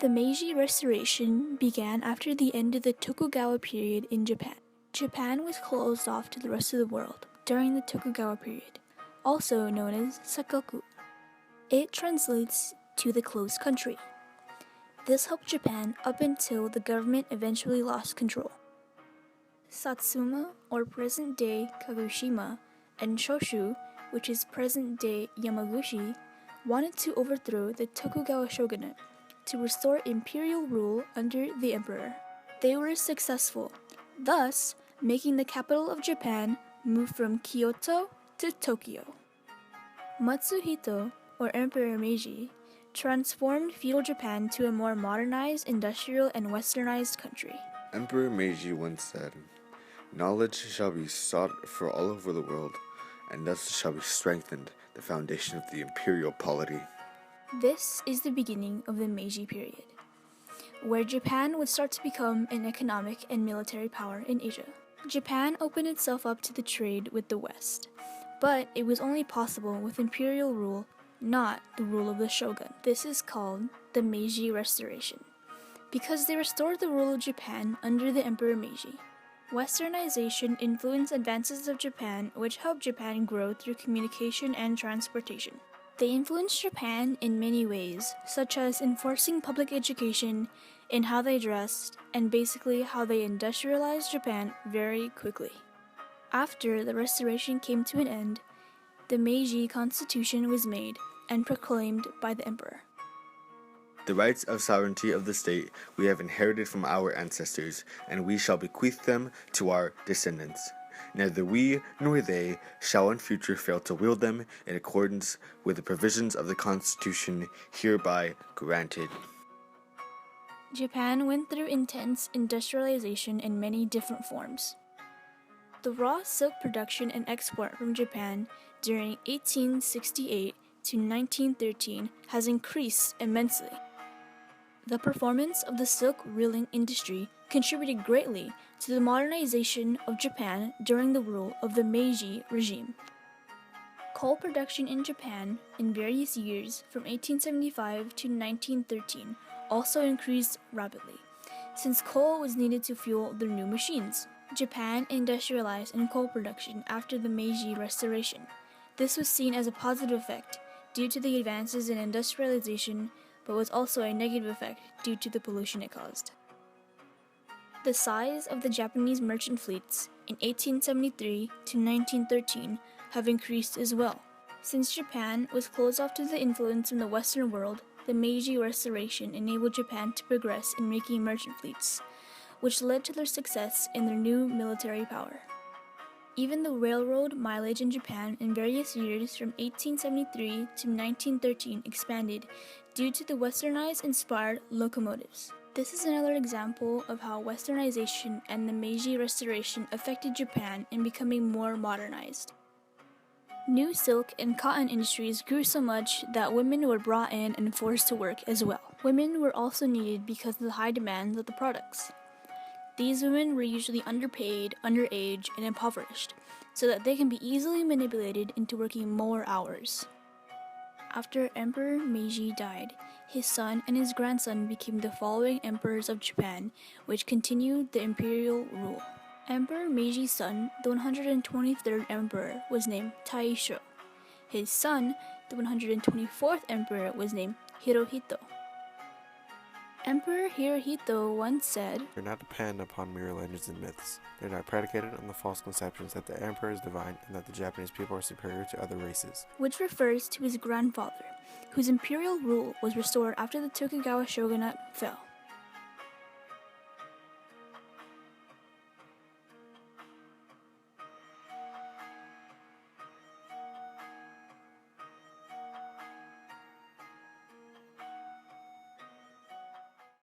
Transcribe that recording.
The Meiji Restoration began after the end of the Tokugawa period in Japan. Japan was closed off to the rest of the world during the Tokugawa period, also known as Sakoku. It translates to the closed country. This helped Japan up until the government eventually lost control. Satsuma, or present-day Kagoshima, and Shoshu, which is present-day Yamaguchi, wanted to overthrow the Tokugawa shogunate to restore imperial rule under the emperor. They were successful, thus making the capital of Japan move from Kyoto to Tokyo. Matsuhito, or Emperor Meiji, transformed feudal Japan to a more modernized, industrial, and westernized country. Emperor Meiji once said, "Knowledge shall be sought for all over the world, and thus shall be strengthened the foundation of the imperial polity." This is the beginning of the Meiji period, where Japan would start to become an economic and military power in Asia. Japan opened itself up to the trade with the West, but it was only possible with imperial rule, not the rule of the shogun. This is called the Meiji Restoration, because they restored the rule of Japan under the Emperor Meiji. Westernization influenced advances of Japan, which helped Japan grow through communication and transportation. They influenced Japan in many ways, such as enforcing public education, in how they dressed, and basically how they industrialized Japan very quickly. After the restoration came to an end, the Meiji Constitution was made and proclaimed by the emperor. The rights of sovereignty of the state we have inherited from our ancestors, and we shall bequeath them to our descendants. Neither we nor they shall in future fail to wield them in accordance with the provisions of the Constitution hereby granted. Japan went through intense industrialization in many different forms. The raw silk production and export from Japan during 1868 to 1913 has increased immensely. The performance of the silk reeling industry contributed greatly to the modernization of Japan during the rule of the Meiji regime. Coal production in Japan in various years from 1875 to 1913 also increased rapidly, since coal was needed to fuel their new machines. Japan industrialized in coal production after the Meiji Restoration. This was seen as a positive effect due to the advances in industrialization, but was also a negative effect due to the pollution it caused. The size of the Japanese merchant fleets in 1873 to 1913 have increased as well. Since Japan was closed off to the influence in the Western world, the Meiji Restoration enabled Japan to progress in making merchant fleets, which led to their success in their new military power. Even the railroad mileage in Japan in various years from 1873 to 1913 expanded due to the westernized-inspired locomotives. This is another example of how westernization and the Meiji Restoration affected Japan in becoming more modernized. New silk and cotton industries grew so much that women were brought in and forced to work as well. Women were also needed because of the high demand of the products. These women were usually underpaid, underage, and impoverished, so that they can be easily manipulated into working more hours. After Emperor Meiji died, his son and his grandson became the following emperors of Japan, which continued the imperial rule. Emperor Meiji's son, the 123rd emperor, was named Taisho. His son, the 124th emperor, was named Hirohito. Emperor Hirohito once said, "Do not depend upon mere legends and myths. They are not predicated on the false conceptions that the emperor is divine and that the Japanese people are superior to other races," which refers to his grandfather, whose imperial rule was restored after the Tokugawa shogunate fell.